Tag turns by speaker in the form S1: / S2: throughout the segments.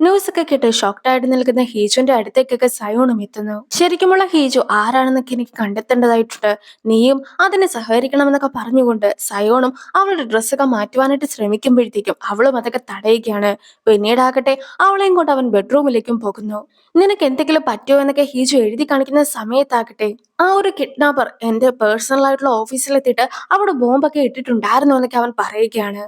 S1: News ഒക്കെ കേട്ട് ഷോക്ക്ഡായിട്ട് നിൽക്കുന്ന ഹീജുവിന്റെ അടുത്തേക്കൊക്കെ സയോണും എത്തുന്നു. ശരിക്കുമുള്ള ഹീജു ആരാണെന്നൊക്കെ എനിക്ക് കണ്ടെത്തേണ്ടതായിട്ടുണ്ട്. നീയും അതിനെ സഹകരിക്കണമെന്നൊക്കെ പറഞ്ഞുകൊണ്ട് സയോണും അവളുടെ ഡ്രസ്സൊക്കെ മാറ്റുവാനായിട്ട് ശ്രമിക്കുമ്പോഴത്തേക്കും അവളും അതൊക്കെ തടയുകയാണ്. പിന്നീടാകട്ടെ അവളെയും കൊണ്ട് അവൻ ബെഡ്റൂമിലേക്കും പോകുന്നു. നിനക്ക് എന്തെങ്കിലും പറ്റുമോ എന്നൊക്കെ ഹീജു എഴുതി കാണിക്കുന്ന സമയത്താകട്ടെ ആ ഒരു കിഡ്നാപ്പർ എന്റെ പേഴ്സണൽ ആയിട്ടുള്ള ഓഫീസിലെത്തിയിട്ട് അവിടെ ബോംബൊക്കെ ഇട്ടിട്ടുണ്ടായിരുന്നു എന്നൊക്കെ അവൻ പറയുകയാണ്.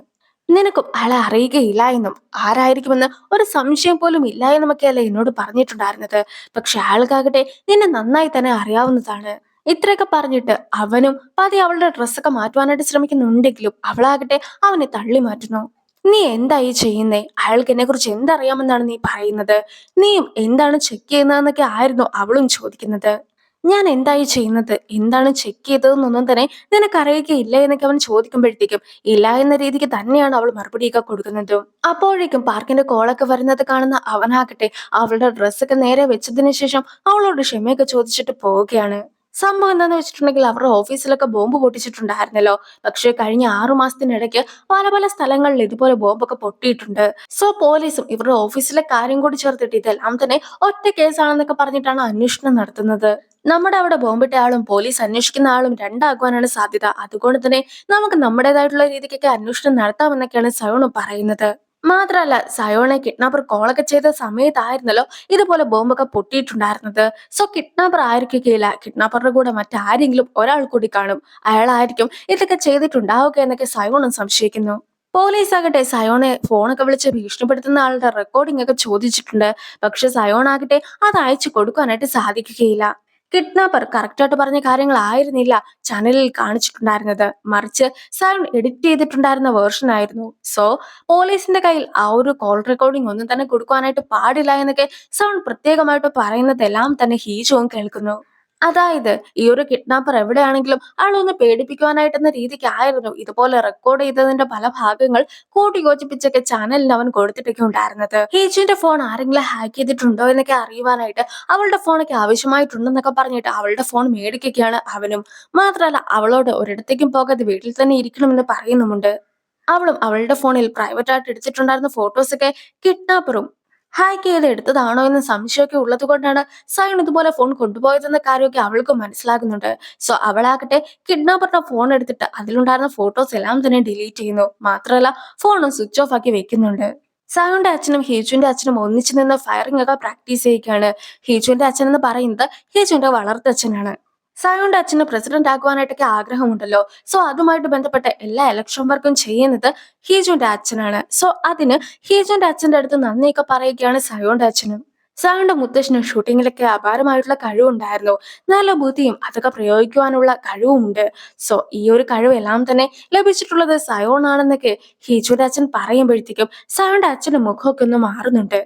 S1: നിനക്കും അയാളെ അറിയുകയില്ല എന്നും ആരായിരിക്കുമെന്ന് ഒരു സംശയം പോലും ഇല്ല എന്നുമൊക്കെയല്ലേ എന്നോട് പറഞ്ഞിട്ടുണ്ടായിരുന്നത്. പക്ഷെ അയാൾക്കാകട്ടെ നിന്നെ നന്നായി തന്നെ അറിയാവുന്നതാണ്. ഇത്രയൊക്കെ പറഞ്ഞിട്ട് അവനും പതി അവളുടെ ഡ്രസ്സൊക്കെ മാറ്റുവാനായിട്ട് ശ്രമിക്കുന്നുണ്ടെങ്കിലും അവളാകട്ടെ അവനെ തള്ളി മാറ്റുന്നു. നീ എന്തായി ചെയ്യുന്നേ? അയാൾക്ക് എന്നെ കുറിച്ച് എന്തറിയാമെന്നാണ് നീ പറയുന്നത്? നീയും എന്താണ് ചെക്ക് ചെയ്യുന്നതെന്നൊക്കെ ആയിരുന്നു അവളും ചോദിക്കുന്നത്. ഞാൻ എന്തായി ചെയ്യുന്നത്, എന്താണ് ചെക്ക് ചെയ്തതെന്നൊന്നും തന്നെ നിനക്കറിയുകയില്ല എന്നൊക്കെ അവൻ ചോദിക്കുമ്പോഴത്തേക്കും ഇല്ല എന്ന രീതിക്ക് തന്നെയാണ് അവൾ മറുപടിയൊക്കെ കൊടുക്കുന്നതും. അപ്പോഴേക്കും പാർക്കിന്റെ കോളൊക്കെ വരുന്നത് കാണുന്ന അവനാകട്ടെ അവളുടെ ഡ്രസ്സൊക്കെ നേരെ വെച്ചതിന് ശേഷം അവളോട് ക്ഷമയൊക്കെ ചോദിച്ചിട്ട് പോവുകയാണ്. സംഭവം എന്താന്ന് വെച്ചിട്ടുണ്ടെങ്കിൽ അവരുടെ ഓഫീസിലൊക്കെ ബോംബ് പൊട്ടിച്ചിട്ടുണ്ടായിരുന്നല്ലോ. പക്ഷെ കഴിഞ്ഞ 6 മാസത്തിനിടയ്ക്ക് പല പല സ്ഥലങ്ങളിൽ ഇതുപോലെ ബോംബൊക്കെ പൊട്ടിയിട്ടുണ്ട്. സോ പോലീസും ഇവരുടെ ഓഫീസിലെ കാര്യം കൂടി ചേർത്തിട്ട് ഇതെല്ലാം തന്നെ ഒറ്റ കേസാണെന്നൊക്കെ പറഞ്ഞിട്ടാണ് അന്വേഷണം നടത്തുന്നത്. നമ്മുടെ അവിടെ ബോംബിട്ട ആളും പോലീസ് അന്വേഷിക്കുന്ന ആളും രണ്ടാകുവാനാണ് സാധ്യത. അതുകൊണ്ട് തന്നെ നമുക്ക് നമ്മുടേതായിട്ടുള്ള രീതിക്കൊക്കെ അന്വേഷണം നടത്താമെന്നൊക്കെയാണ് സയോണും പറയുന്നത്. മാത്രല്ല സയോണെ കിഡ്നാപ്പർ കോളൊക്കെ ചെയ്ത സമയത്തായിരുന്നല്ലോ ഇതുപോലെ ബോംബൊക്കെ പൊട്ടിയിട്ടുണ്ടായിരുന്നത്. സോ കിഡ്നാപ്പർ ആയിരിക്കുകയില്ല, കിഡ്നാപ്പറുടെ കൂടെ മറ്റാരെങ്കിലും ഒരാൾ കൂടി കാണും. അയാളായിരിക്കും ഇതൊക്കെ ചെയ്തിട്ടുണ്ടാവുക എന്നൊക്കെ സയോണും സംശയിക്കുന്നു. പോലീസ് ആകട്ടെ സയോണെ ഫോണൊക്കെ വിളിച്ച് ഭീഷണിപ്പെടുത്തുന്ന ആളുടെ റെക്കോർഡിംഗ് ഒക്കെ ചോദിച്ചിട്ടുണ്ട്. പക്ഷെ സയോൺ ആകട്ടെ അത് അയച്ചു കൊടുക്കാനായിട്ട് സാധിക്കുകയില്ല. കിഡ്നാപ്പർ കറക്റ്റായിട്ട് പറഞ്ഞ കാര്യങ്ങളായിരുന്നില്ല ചാനലിൽ കാണിച്ചിട്ടുണ്ടായിരുന്നത്. മറിച്ച് സയോൺ എഡിറ്റ് ചെയ്തിട്ടുണ്ടായിരുന്ന വേർഷൻ ആയിരുന്നു. സോ പോലീസിന്റെ കയ്യിൽ ആ ഒരു കോൾ റെക്കോർഡിംഗ് ഒന്നും തന്നെ കൊടുക്കാനായിട്ട് പാടില്ല എന്നൊക്കെ സയോൺ പ്രത്യേകമായിട്ട് പറയുന്നതെല്ലാം തന്നെ ഹീജോയും കേൾക്കുന്നു. അതായത് ഈ ഒരു കിഡ്നാപ്പർ എവിടെയാണെങ്കിലും ആളൊന്ന് പേടിപ്പിക്കുവാനായിട്ടെന്ന രീതിക്കായിരുന്നു ഇതുപോലെ റെക്കോർഡ് ചെയ്തതിന്റെ പല ഭാഗങ്ങൾ കൂട്ടി യോജിപ്പിച്ചൊക്കെ ചാനലിന് അവൻ കൊടുത്തിട്ടൊക്കെ ഉണ്ടായിരുന്നത്. ഹീജുവിന്റെ ഫോൺ ആരെങ്കിലും ഹാക്ക് ചെയ്തിട്ടുണ്ടോ എന്നൊക്കെ അറിയുവാനായിട്ട് അവളുടെ ഫോണൊക്കെ ആവശ്യമായിട്ടുണ്ടെന്നൊക്കെ പറഞ്ഞിട്ട് അവളുടെ ഫോൺ മേടിക്കുകയാണ് അവനും. മാത്രമല്ല അവളോട് ഒരിടത്തേക്കും പോകാതെ വീട്ടിൽ തന്നെ ഇരിക്കണമെന്ന് പറയുന്നുമുണ്ട്. അവളും അവളുടെ ഫോണിൽ പ്രൈവറ്റ് ആയിട്ട് എടുത്തിട്ടുണ്ടായിരുന്ന ഫോട്ടോസൊക്കെ കിഡ്നാപ്പറും ഹാക്ക് ചെയ്ത് എടുത്തതാണോ എന്ന സംശയമൊക്കെ ഉള്ളത് കൊണ്ടാണ് സൈൻ ഇതുപോലെ ഫോൺ കൊണ്ടുപോയതെന്ന കാര്യമൊക്കെ അവൾക്ക് മനസ്സിലാകുന്നുണ്ട്. സോ അവളാകട്ടെ കിഡ്നാപ്പറുടെ ഫോൺ എടുത്തിട്ട് അതിലുണ്ടായിരുന്ന ഫോട്ടോസ് എല്ലാം തന്നെ ഡിലീറ്റ് ചെയ്യുന്നു. മാത്രമല്ല ഫോണും സ്വിച്ച് ഓഫ് ആക്കി വെക്കുന്നുണ്ട്. സയോന്റെ അച്ഛനും ഹീജുവിന്റെ അച്ഛനും ഒന്നിച്ചു നിന്ന് ഫയറിംഗ് ഒക്കെ പ്രാക്ടീസ് ചെയ്യുകയാണ്. ഹീജുവിന്റെ അച്ഛൻ എന്ന് പറയുന്നത് ഹീജുവിന്റെ വളർത്തച്ഛനാണ്. സയോന്റെ അച്ഛന് പ്രസിഡന്റ് ആക്കുവാനായിട്ടൊക്കെ ആഗ്രഹമുണ്ടല്ലോ. സോ അതുമായിട്ട് ബന്ധപ്പെട്ട എല്ലാ ഇലക്ഷൻ വർക്കും ചെയ്യുന്നത് ഹീജുവിന്റെ അച്ഛനാണ്. സോ അതിന് ഹീജുവിന്റെ അച്ഛന്റെ അടുത്ത് നന്ദിയൊക്കെ പറയുകയാണ് സയോന്റെ അച്ഛനും. സയോന്റെ മുത്തശ്ശനും ഷൂട്ടിങ്ങിലൊക്കെ അപാരമായിട്ടുള്ള കഴിവുണ്ടായിരുന്നു. നല്ല ബുദ്ധിയും അതൊക്കെ പ്രയോഗിക്കുവാനുള്ള കഴിവുമുണ്ട്. സോ ഈ ഒരു കഴിവെല്ലാം തന്നെ ലഭിച്ചിട്ടുള്ളത് സയോണാണെന്നൊക്കെ ഹീജുവിന്റെ അച്ഛൻ പറയുമ്പോഴത്തേക്കും സയോന്റെ അച്ഛന്റെ മുഖമൊക്കെ ഒന്ന് മാറുന്നുണ്ട്.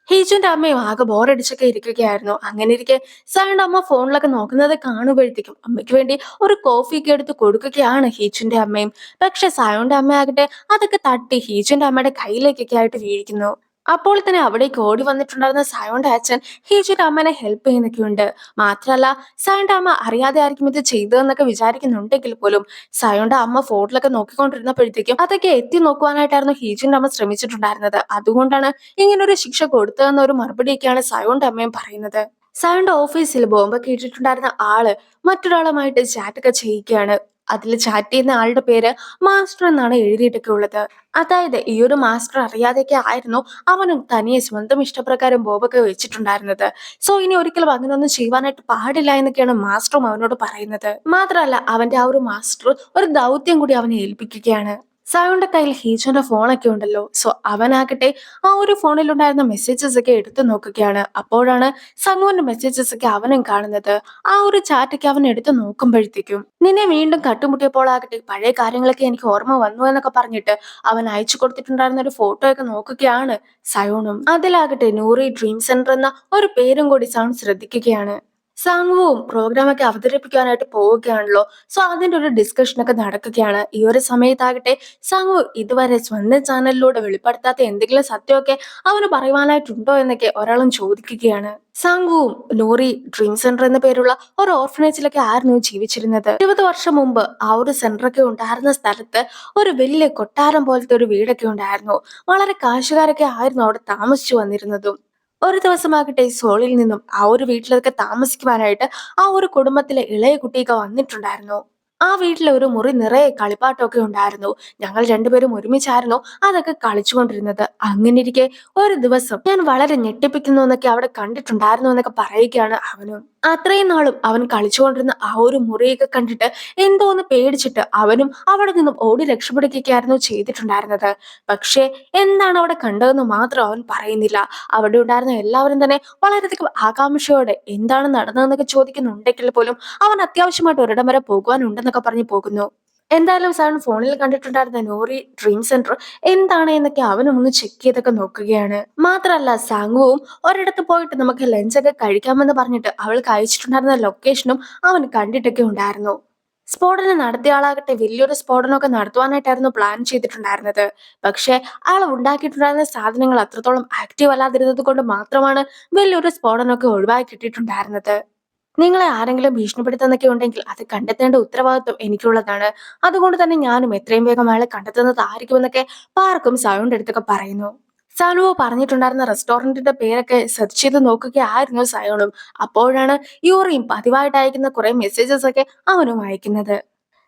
S1: ഹീജുവിന്റെ അമ്മയും ആകെ ബോറടിച്ചൊക്കെ ഇരിക്കുകയായിരുന്നു. അങ്ങനെ ഇരിക്കെ സയോന്റെ അമ്മ ഫോണിലൊക്കെ നോക്കുന്നത് കാണുമ്പോഴത്തേക്കും അമ്മയ്ക്ക് വേണ്ടി ഒരു കോഫിയൊക്കെ എടുത്ത് കൊടുക്കുകയാണ് ഹീജുവിന്റെ അമ്മയും. പക്ഷെ സയോന്റെ അമ്മയാകട്ടെ അതൊക്കെ തട്ടി ഹീജുവിന്റെ അമ്മയുടെ കയ്യിലേക്കൊക്കെ ആയിട്ട് വീഴിക്കുന്നു. അപ്പോൾ തന്നെ അവിടേക്ക് ഓടി വന്നിട്ടുണ്ടായിരുന്ന സയോന്റെ അച്ഛൻ ഹീജുവിന്റെ അമ്മനെ ഹെൽപ്പ് ചെയ്യുന്നൊക്കെയുണ്ട്. മാത്രല്ല സയോന്റെ അമ്മ അറിയാതെ ആയിരിക്കും ഇത് ചെയ്തതെന്നൊക്കെ വിചാരിക്കുന്നുണ്ടെങ്കിൽ പോലും സയോന്റെ അമ്മ ഫോണിലൊക്കെ നോക്കിക്കൊണ്ടിരുന്നപ്പോഴത്തേക്കും അതൊക്കെ എത്തി നോക്കുവാനായിട്ടായിരുന്നു ഹീജുവിന്റെ അമ്മ ശ്രമിച്ചിട്ടുണ്ടായിരുന്നത്. അതുകൊണ്ടാണ് ഇങ്ങനൊരു ശിക്ഷ കൊടുത്തതെന്ന ഒരു മറുപടിയൊക്കെയാണ് സയോന്റെ അമ്മയും പറയുന്നത്. സയോന്റെ ഓഫീസിൽ ബോംബൊക്കെ ഇട്ടിട്ടുണ്ടായിരുന്ന ആള് മറ്റൊരാളുമായിട്ട് ചാറ്റൊക്കെ ചെയ്യുകയാണ്. അതിൽ ചാറ്റ് ചെയ്യുന്ന ആളുടെ പേര് മാസ്റ്റർ എന്നാണ് എഴുതിയിട്ടൊക്കെ ഉള്ളത്. അതായത് ഈ ഒരു മാസ്റ്റർ അറിയാതെയൊക്കെ ആയിരുന്നു അവനും തനിയെ സ്വന്തം ഇഷ്ടപ്രകാരം ബോംബൊക്കെ വെച്ചിട്ടുണ്ടായിരുന്നത്. സോ ഇനി ഒരിക്കലും അങ്ങനെയൊന്നും ചെയ്യുവാനായിട്ട് പാടില്ല എന്നൊക്കെയാണ് മാസ്റ്ററും അവനോട് പറയുന്നത്. മാത്രമല്ല അവന്റെ ആ ഒരു മാസ്റ്റർ ഒരു ദൗത്യം കൂടി അവനെ ഏൽപ്പിക്കുകയാണ്. സയോന്റെ കയ്യിൽ ഹീജോന്റെ ഫോണൊക്കെ ഉണ്ടല്ലോ. സോ അവനാകട്ടെ ആ ഒരു ഫോണിലുണ്ടായിരുന്ന മെസ്സേജസ് ഒക്കെ എടുത്തു നോക്കുകയാണ്. അപ്പോഴാണ് സങ്ങുവിന്റെ മെസ്സേജസ് ഒക്കെ അവനും കാണുന്നത്. ആ ഒരു ചാറ്റൊക്കെ അവൻ എടുത്തു നോക്കുമ്പോഴത്തേക്കും നിന്നെ വീണ്ടും കട്ടുമുട്ടിയപ്പോൾ ആകട്ടെ പഴയ കാര്യങ്ങളൊക്കെ എനിക്ക് ഓർമ്മ വന്നു എന്നൊക്കെ പറഞ്ഞിട്ട് അവൻ അയച്ചു കൊടുത്തിട്ടുണ്ടായിരുന്ന ഒരു ഫോട്ടോ ഒക്കെ നോക്കുകയാണ് സയോണും. അതിലാകട്ടെ നൂറി ഡ്രീം സെന്റർ എന്ന ഒരു പേരും കൂടി സയോൺ ശ്രദ്ധിക്കുകയാണ്. സാങ്വുവും പ്രോഗ്രാമൊക്കെ അവതരിപ്പിക്കാനായിട്ട് പോവുകയാണല്ലോ. സോ അതിന്റെ ഒരു ഡിസ്കഷനൊക്കെ നടക്കുകയാണ്. ഈ ഒരു സമയത്താകട്ടെ സാങ്വു ഇതുവരെ സ്വന്തം ചാനലിലൂടെ വെളിപ്പെടുത്താത്ത എന്തെങ്കിലും സത്യമൊക്കെ അവന് പറയുവാനായിട്ടുണ്ടോ എന്നൊക്കെ ഒരാളും ചോദിക്കുകയാണ്. സാങ്വുവും നൂറി ഡ്രീം സെന്റർ എന്ന പേരുള്ള ഒരു ഓർഫനേജിലൊക്കെ ആയിരുന്നു ജീവിച്ചിരുന്നത്. 20 വർഷം മുമ്പ് ആ ഒരു സെന്ററൊക്കെ ഉണ്ടായിരുന്ന സ്ഥലത്ത് ഒരു വലിയ കൊട്ടാരം പോലത്തെ ഒരു വീടൊക്കെ ഉണ്ടായിരുന്നു. വളരെ കാശുകാരൊക്കെ ആയിരുന്നു അവിടെ താമസിച്ചു വന്നിരുന്നതും. ഒരു ദിവസമാകട്ടെ സോളിൽ നിന്നും ആ ഒരു വീട്ടിലൊക്കെ താമസിക്കുവാനായിട്ട് ആ ഒരു കുടുംബത്തിലെ ഇളയ കുട്ടിയൊക്കെ വന്നിട്ടുണ്ടായിരുന്നു. ആ വീട്ടിലെ ഒരു മുറി നിറയെ കളിപ്പാട്ടമൊക്കെ ഉണ്ടായിരുന്നു. ഞങ്ങൾ രണ്ടുപേരും ഒരുമിച്ചായിരുന്നു അതൊക്കെ കളിച്ചുകൊണ്ടിരുന്നത്. അങ്ങനെ ഇരിക്കെ ഒരു ദിവസം ഞാൻ വളരെ ഞെട്ടിപ്പിക്കുന്നു എന്നൊക്കെ അവിടെ കണ്ടിട്ടുണ്ടായിരുന്നു എന്നൊക്കെ പറയുകയാണ് അവനും. അത്രയും നാളും അവൻ കളിച്ചുകൊണ്ടിരുന്ന ആ ഒരു മുറിയൊക്കെ കണ്ടിട്ട് എന്തോന്ന് പേടിച്ചിട്ട് അവനും അവിടെ നിന്നും ഓടി രക്ഷപ്പെടുകയൊക്കെയായിരുന്നു ചെയ്തിട്ടുണ്ടായിരുന്നത്. പക്ഷേ എന്താണ് അവിടെ കണ്ടതെന്ന് മാത്രം അവൻ പറയുന്നില്ല. അവിടെ ഉണ്ടായിരുന്ന എല്ലാവരും തന്നെ വളരെയധികം ആകാംക്ഷയോടെ എന്താണ് നടന്നതെന്നൊക്കെ ചോദിക്കുന്നുണ്ടെങ്കിൽ പോലും അവൻ അത്യാവശ്യമായിട്ട് ഒരിടം വരെ പോകുവാനുണ്ടെന്നൊക്കെ പറഞ്ഞു പോകുന്നു. എന്തായാലും സാൻ ഫോണിൽ കണ്ടിട്ടുണ്ടായിരുന്ന നോറി ഡ്രീം സെന്റർ എന്താണ് എന്നൊക്കെ അവനും ഒന്ന് ചെക്ക് ചെയ്തൊക്കെ നോക്കുകയാണ്. മാത്രല്ല സാങ്വുവും ഒരിടത്ത് പോയിട്ട് നമുക്ക് ലഞ്ചൊക്കെ കഴിക്കാമെന്ന് പറഞ്ഞിട്ട് അവൾക്ക് അയച്ചിട്ടുണ്ടായിരുന്ന ലൊക്കേഷനും അവൻ കണ്ടിട്ടൊക്കെ ഉണ്ടായിരുന്നു. സ്ഫോടനം നടത്തിയ ആളാകട്ടെ വലിയൊരു സ്ഫോടനമൊക്കെ നടത്തുവാനായിട്ടായിരുന്നു പ്ലാൻ ചെയ്തിട്ടുണ്ടായിരുന്നത്. പക്ഷെ അയാൾ ഉണ്ടാക്കിയിട്ടുണ്ടായിരുന്ന സാധനങ്ങൾ അത്രത്തോളം ആക്റ്റീവ് അല്ലാതിരുന്നത് കൊണ്ട് മാത്രമാണ് വലിയൊരു സ്ഫോടനമൊക്കെ ഒഴിവാക്കി കിട്ടിയിട്ടുണ്ടായിരുന്നത്. നിങ്ങളെ ആരെങ്കിലും ഭീഷണിപ്പെടുത്തുന്നൊക്കെ ഉണ്ടെങ്കിൽ അത് കണ്ടെത്തേണ്ട ഉത്തരവാദിത്വം എനിക്കുള്ളതാണ്. അതുകൊണ്ട് തന്നെ ഞാനും എത്രയും വേഗം അയാളെ കണ്ടെത്തുന്നതായിരിക്കുമെന്നൊക്കെ പാർക്കും സയോണിന്റെ അടുത്തൊക്കെ പറയുന്നു. സനുവോ പറഞ്ഞിട്ടുണ്ടായിരുന്ന റെസ്റ്റോറന്റിന്റെ പേരൊക്കെ സെർച്ച് ചെയ്ത് നോക്കുകയായിരുന്നു സയോണും. അപ്പോഴാണ് യൂറിയും പതിവായിട്ട് അയക്കുന്ന കുറെ മെസ്സേജസ് ഒക്കെ അവനും അയക്കുന്നത്.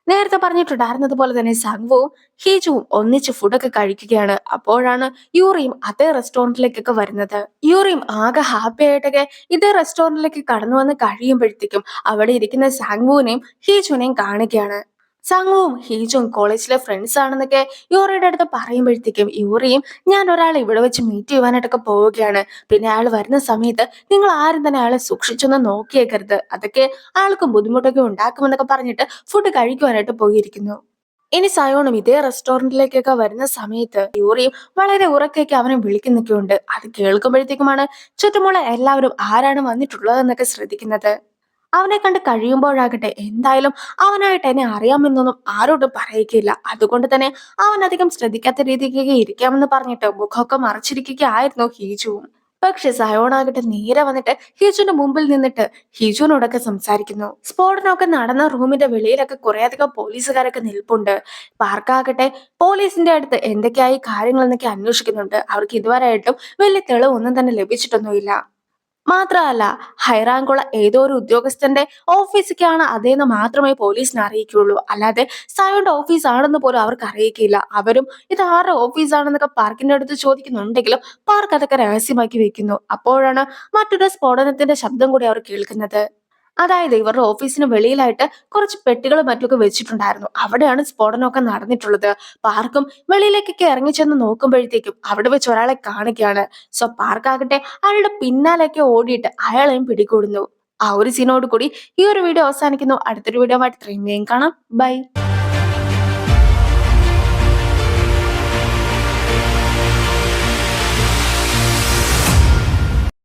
S1: നേരത്തെ പറഞ്ഞിട്ടുണ്ടായിരുന്നത് പോലെ തന്നെ സംഘവും ഹീജുവും ഒന്നിച്ച് ഫുഡൊക്കെ കഴിക്കുകയാണ്. അപ്പോഴാണ് യൂറിയും അതേ റെസ്റ്റോറന്റിലേക്കൊക്കെ വരുന്നത്. യൂറിയും ആകെ ഹാപ്പി ആയിട്ടൊക്കെ ഇതേ റെസ്റ്റോറന്റിലേക്ക് കടന്നു വന്ന് കഴിയുമ്പോഴത്തേക്കും അവിടെ ഇരിക്കുന്ന സാങ്വുവിനെയും ഹീജുവിനെയും കാണുകയാണ്. സാങ്വുവും ഹീജുവും കോളേജിലെ ഫ്രണ്ട്സ് ആണെന്നൊക്കെ യൂറിയുടെ അടുത്ത് പറയുമ്പോഴത്തേക്കും യൂറിയും ഞാൻ ഒരാളെ ഇവിടെ വെച്ച് മീറ്റ് ചെയ്യുവാനായിട്ടൊക്കെ പോവുകയാണ്. പിന്നെ അയാൾ വരുന്ന സമയത്ത് നിങ്ങൾ ആരും തന്നെ അയാളെ സൂക്ഷിച്ചൊന്ന് നോക്കിയേക്കരുത്. അതൊക്കെ ആൾക്ക് ബുദ്ധിമുട്ടൊക്കെ ഉണ്ടാക്കുമെന്നൊക്കെ പറഞ്ഞിട്ട് ഫുഡ് കഴിക്കുവാനായിട്ട് പോയിരിക്കുന്നു. ഇനി സയോണും ഇതേ റെസ്റ്റോറന്റിലേക്കൊക്കെ വരുന്ന സമയത്ത് യൂറിയും വളരെ ഉറക്കെയൊക്കെ അവനെ വിളിക്കുന്നൊക്കെ ഉണ്ട്. അത് കേൾക്കുമ്പോഴത്തേക്കുമാണ് ചുറ്റുമുള്ള എല്ലാവരും ആരാണ് വന്നിട്ടുള്ളതെന്നൊക്കെ ശ്രദ്ധിക്കുന്നത്. അവനെ കണ്ട് കഴിയുമ്പോഴാകട്ടെ എന്തായാലും അവനായിട്ട് എന്നെ അറിയാമെന്നൊന്നും ആരോടും പറയിക്കില്ല. അതുകൊണ്ട് തന്നെ അവൻ അധികം ശ്രദ്ധിക്കാത്ത രീതിക്കൊക്കെ ഇരിക്കാമെന്ന് പറഞ്ഞിട്ട് മുഖമൊക്കെ മറച്ചിരിക്കുകയായിരുന്നു ഹീജുവും. പക്ഷെ സയോണാകട്ടെ നേരെ വന്നിട്ട് ഹീജുവിന്റെ മുമ്പിൽ നിന്നിട്ട് ഹീജുവിനോടൊക്കെ സംസാരിക്കുന്നു. സ്ഫോടനമൊക്കെ നടന്ന റൂമിന്റെ വെളിയിലൊക്കെ കുറെ അധികം പോലീസുകാരൊക്കെ നിൽപ്പുണ്ട്. പാർക്കാകട്ടെ പോലീസിന്റെ അടുത്ത് എന്തൊക്കെയായി കാര്യങ്ങൾ എന്നൊക്കെ അന്വേഷിക്കുന്നുണ്ട്. അവർക്ക് ഇതുവരെയായിട്ടും വലിയ തെളിവൊന്നും തന്നെ ലഭിച്ചിട്ടൊന്നുമില്ല. മാത്രമല്ല ഹൈറാങ്കുള്ള ഏതോ ഒരു ഉദ്യോഗസ്ഥന്റെ ഓഫീസൊക്കെയാണ് അതേന്ന് മാത്രമേ പോലീസിനെ അറിയിക്കുള്ളൂ. അല്ലാതെ സയോന്റെ ഓഫീസ് ആണെന്ന് പോലും അവർക്ക് അറിയിക്കില്ല. അവരും ഇത് ആരുടെ ഓഫീസാണെന്നൊക്കെ പാർക്കിന്റെ അടുത്ത് ചോദിക്കുന്നുണ്ടെങ്കിലും പാർക്ക് അതൊക്കെ രഹസ്യമാക്കി വെക്കുന്നു. അപ്പോഴാണ് മറ്റൊരു സ്ഫോടനത്തിന്റെ ശബ്ദം കൂടി അവർ കേൾക്കുന്നത്. അതായത് ഇവരുടെ ഓഫീസിന് വെളിയിലായിട്ട് കുറച്ച് പെട്ടികളും മറ്റൊക്കെ വെച്ചിട്ടുണ്ടായിരുന്നു. അവിടെയാണ് സ്ഫോടനമൊക്കെ നടന്നിട്ടുള്ളത്. പാർക്കും വെളിയിലേക്കൊക്കെ ഇറങ്ങിച്ചെന്ന് നോക്കുമ്പോഴത്തേക്കും അവിടെ വെച്ച് ഒരാളെ കാണുകയാണ്. സോ പാർക്കാകട്ടെ അയാളുടെ പിന്നാലെയൊക്കെ ഓടിയിട്ട് അയാളെയും പിടികൂടുന്നു. ആ ഒരു സീനോട് കൂടി ഈ ഒരു വീഡിയോ അവസാനിക്കുന്നു. അടുത്തൊരു വീഡിയോ ആയിട്ട് ഇത്രയും വേഗം കാണാം. ബൈ.